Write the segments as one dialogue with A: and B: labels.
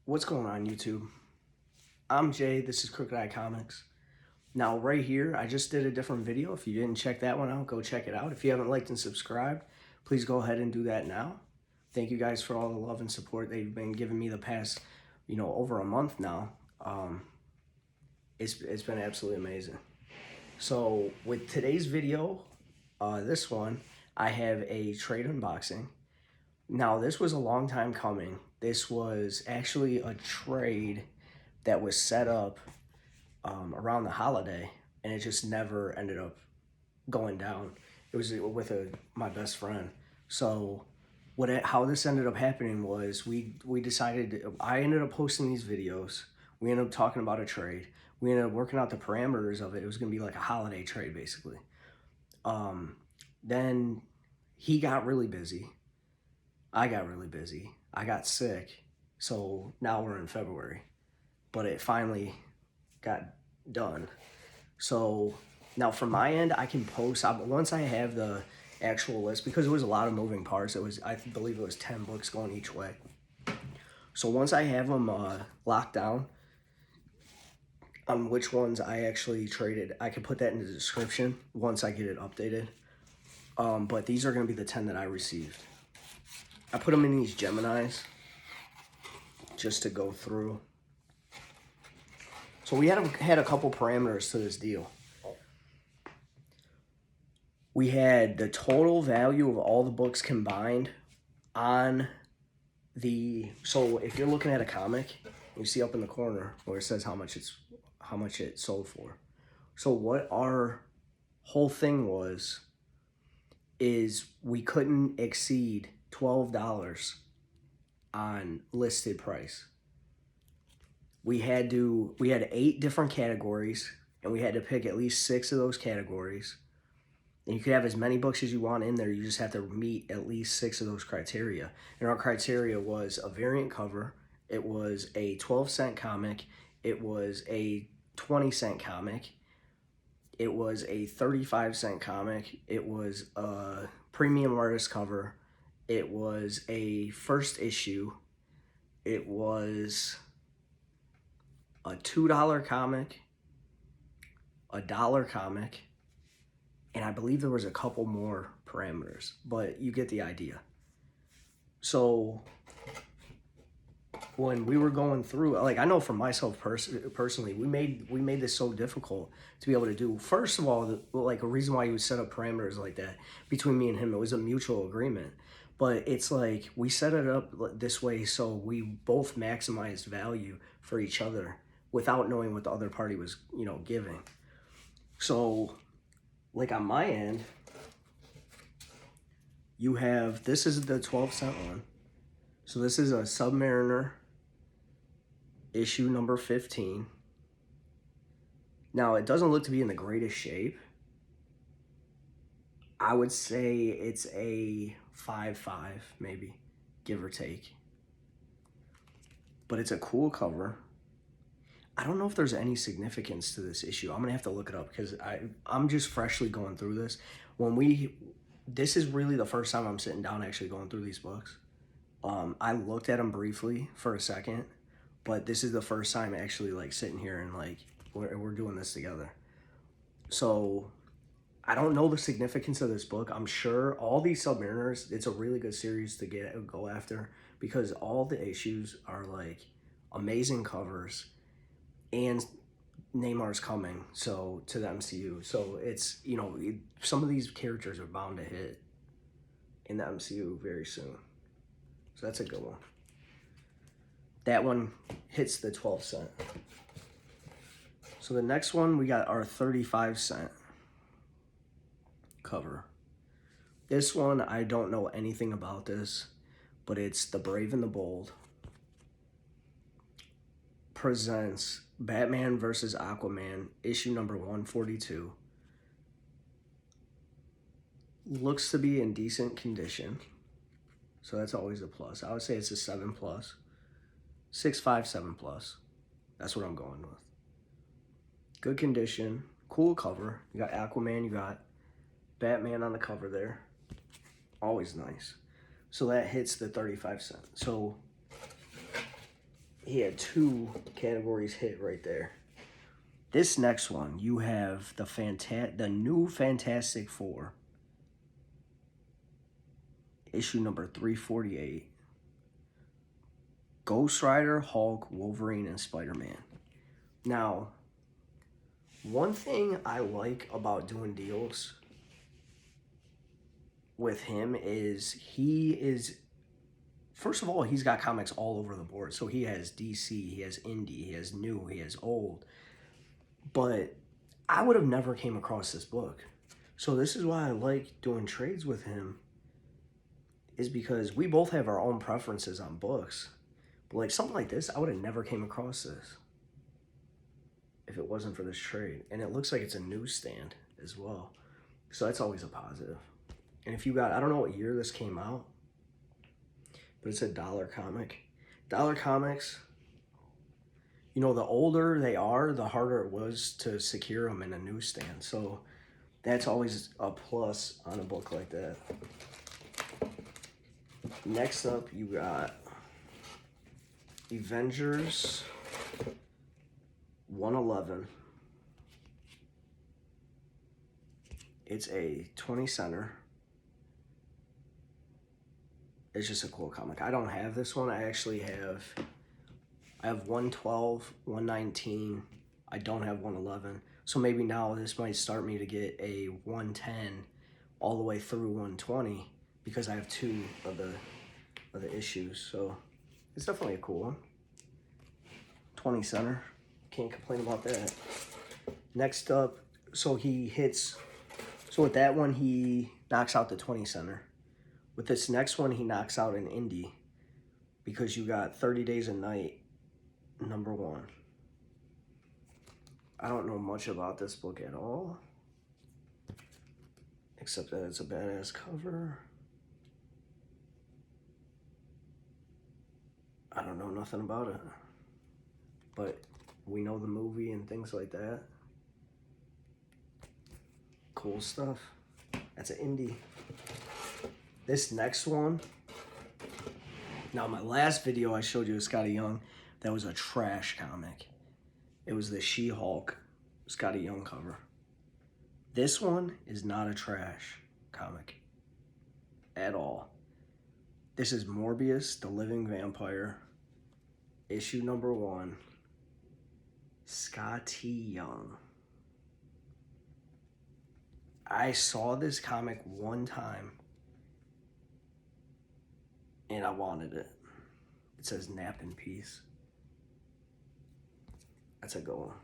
A: What's going on, YouTube? I'm Jay. This is Crooked Eye Comics. Now, right here, I just did a different video. If you didn't check that one out, go check it out. If you haven't liked and subscribed, please go ahead and do that now. Thank you guys for all the love and support they've been giving me the past, over a month now. It's been absolutely amazing. So, with today's video, this one, I have a trade unboxing. Now, this was a long time coming. This was actually a trade that was set up around the holiday, and it just never ended up going down. It was with my best friend. So how this ended up happening was we decided, I ended up posting these videos. We ended up talking about a trade. We ended up working out the parameters of it. It was going to be like a holiday trade, basically. Then he got really busy. I got really busy. I got sick. So now we're in February. But it finally got done. So now from my end, I can post, once I have the actual list, because it was a lot of moving parts. I believe it was 10 books going each way. So once I have them locked down on which ones I actually traded, I can put that in the description once I get it updated. But these are going to be the 10 that I received. I put them in these Geminis just to go through. So we had a couple parameters to this deal. We had the total value of all the books combined on so if you're looking at a comic, you see up in the corner where it says how much it sold for. So what our whole thing is we couldn't exceed $12 on listed price. We had 8 different categories, and we had to pick at least 6 of those categories. And you could have as many books as you want in there. You just have to meet at least 6 of those criteria. And our criteria was a variant cover. It was a 12-cent comic. It was a 20-cent comic. It was a 35-cent comic. It was a premium artist cover. It was a first issue. It was a $2 comic, a $1 comic, and I believe there was a couple more parameters, but you get the idea. So when we were going through, like, I know for myself personally, we made this so difficult to be able to do. First of all, like, a reason why you would set up parameters like that between me and him, it was a mutual agreement. But it's like we set it up this way so we both maximized value for each other without knowing what the other party was, giving. So, like, on my end, you have, this is the 12-cent one. So this is a Submariner issue number 15. Now, it doesn't look to be in the greatest shape. I would say it's a 5.5, maybe, give or take. But it's a cool cover. I don't know if there's any significance to this issue. I'm gonna have to look it up because I'm just freshly going through this. This is really the first time I'm sitting down actually going through these books. I looked at them briefly for a second, but this is the first time actually like sitting here and like we're doing this together. So I don't know the significance of this book. I'm sure all these Submariners, it's a really good series to go after because all the issues are like amazing covers. And Neymar's coming to the MCU. So it's, some of these characters are bound to hit in the MCU very soon. So that's a good one. That one hits the 12-cent. So the next one, we got our 35-cent cover. This one, I don't know anything about this, but it's The Brave and the Bold. Presents Batman vs. Aquaman, issue number 142. Looks to be in decent condition, so that's always a plus. I would say it's a 7+, 6.5, 7+. That's what I'm going with. Good condition, cool cover. You got Aquaman, you got Batman on the cover there. Always nice. So that hits the 35 cents. So he had 2 categories hit right there. This next one, you have the new Fantastic Four, issue number 348. Ghost Rider, Hulk, Wolverine, and Spider-Man. Now, one thing I like about doing deals with him is first of all, he's got comics all over the board. So he has DC, he has indie, he has new, he has old. But I would have never came across this book. So this is why I like doing trades with him, is because we both have our own preferences on books. But like something like this, I would have never came across this if it wasn't for this trade. And it looks like it's a newsstand as well. So that's always a positive. And if you got, I don't know what year this came out, but it's a dollar comic. Dollar comics, you know, the older they are, the harder it was to secure them in a newsstand. So that's always a plus on a book like that. Next up, you got Avengers 111. It's a 20 center. It's just a cool comic. I don't have this one. I have 112, 119. I don't have 111. So maybe now this might start me to get a 110 all the way through 120 because I have 2 of the issues. So it's definitely a cool one. 20 center. Can't complain about that. Next up, so with that one, he knocks out the 20 center. With this next one, he knocks out an indie because you got 30 Days a Night, number 1. I don't know much about this book at all, except that it's a badass cover. I don't know nothing about it, but we know the movie and things like that. Cool stuff. That's an indie. This next one, now my last video I showed you of Skottie Young, that was a trash comic. It was the She-Hulk Skottie Young cover. This one is not a trash comic at all. This is Morbius, the Living Vampire, issue number 1, Skottie Young. I saw this comic one time and I wanted it. It says nap in peace. That's a good one.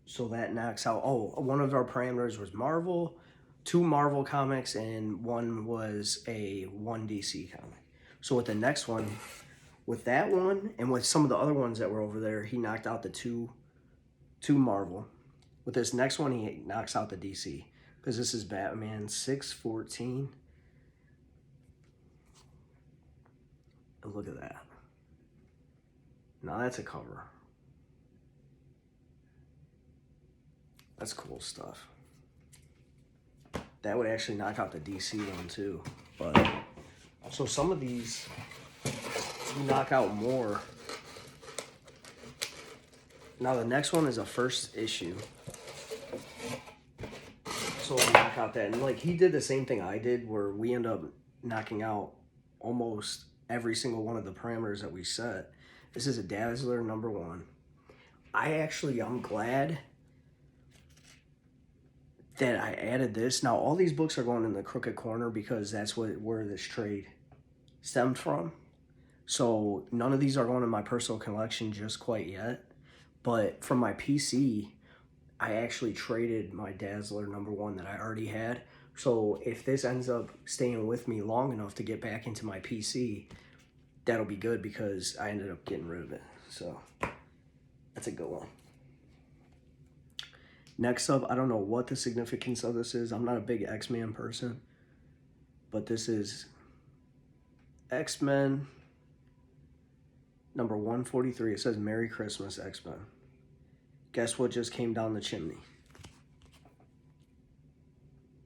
A: So that knocks out, one of our parameters was Marvel, 2 Marvel comics, and 1 was a 1 DC comic. So with the next one, with that one, and with some of the other ones that were over there, he knocked out the two Marvel. With this next one, he knocks out the DC. Because this is Batman 614. And look at that. Now that's a cover. That's cool stuff. That would actually knock out the DC one too. But so some of these you knock out more. Now the next one is a first issue. So we'll knock out that. And like he did the same thing I did where we end up knocking out almost every single one of the parameters that we set. This is a Dazzler number 1. I'm glad that I added this. Now all these books are going in the Crooked Corner because that's where this trade stemmed from. So none of these are going in my personal collection just quite yet. But from my PC, I actually traded my Dazzler number 1 that I already had. So if this ends up staying with me long enough to get back into my PC, that'll be good because I ended up getting rid of it. So that's a good one. Next up, I don't know what the significance of this is. I'm not a big X-Men person, but this is X-Men number 143. It says Merry Christmas, X-Men. Guess what just came down the chimney?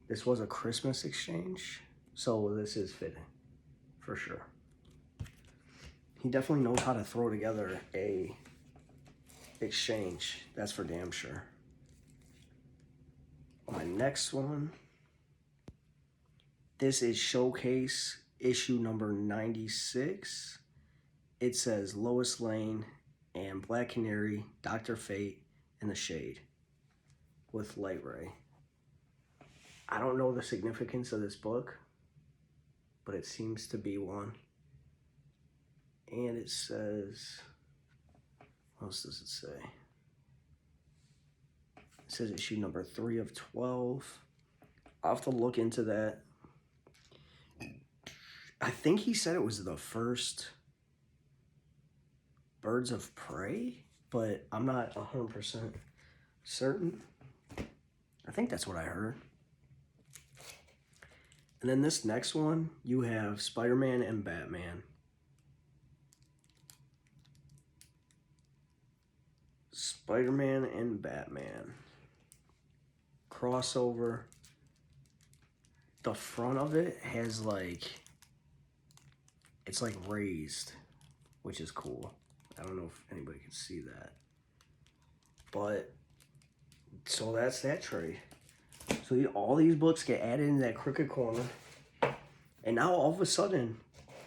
A: This was a Christmas exchange, so this is fitting, for sure. he definitely knows how to throw together a exchange. That's for damn sure. My next one. This is Showcase issue number 96. It says Lois Lane and Black Canary, Dr. Fate, and the Shade with Light Ray. I don't know the significance of this book, but it seems to be one. And it says, what else does it say? It says issue number 3 of 12. I'll have to look into that. I think he said it was the first Birds of Prey, but I'm not 100% certain. I think that's what I heard. And then this next one, you have Spider-Man and Batman. Spider-Man and Batman. Crossover. The front of it has like, it's like raised, which is cool. I don't know if anybody can see that. But, so that's that trade. So all these books get added in that crooked corner. And now all of a sudden,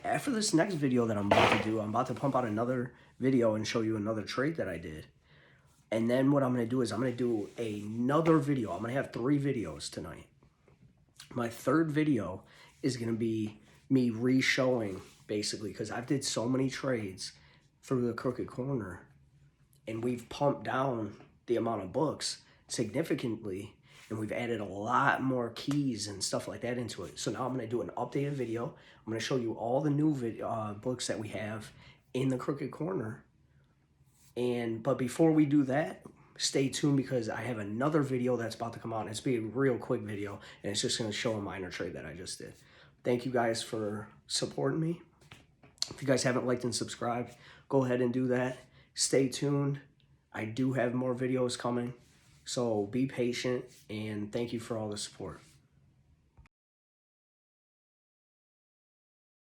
A: after this next video that I'm about to do, I'm about to pump out another video and show you another trade that I did. And then what I'm going to do is I'm going to do another video. I'm going to have 3 videos tonight. My third video is going to be me re-showing, basically, because I did so many trades through the crooked corner, and we've pumped down the amount of books significantly, and we've added a lot more keys and stuff like that into it. So now I'm going to do an updated video. I'm going to show you all the new books that we have in the crooked corner. But before we do that, stay tuned, because I have another video that's about to come out, and it's be a real quick video, and it's just going to show a minor trade that I just did. Thank you guys for supporting me. If you guys haven't liked and subscribed, go ahead and do that. Stay tuned. I do have more videos coming, so be patient, and thank you for all the support.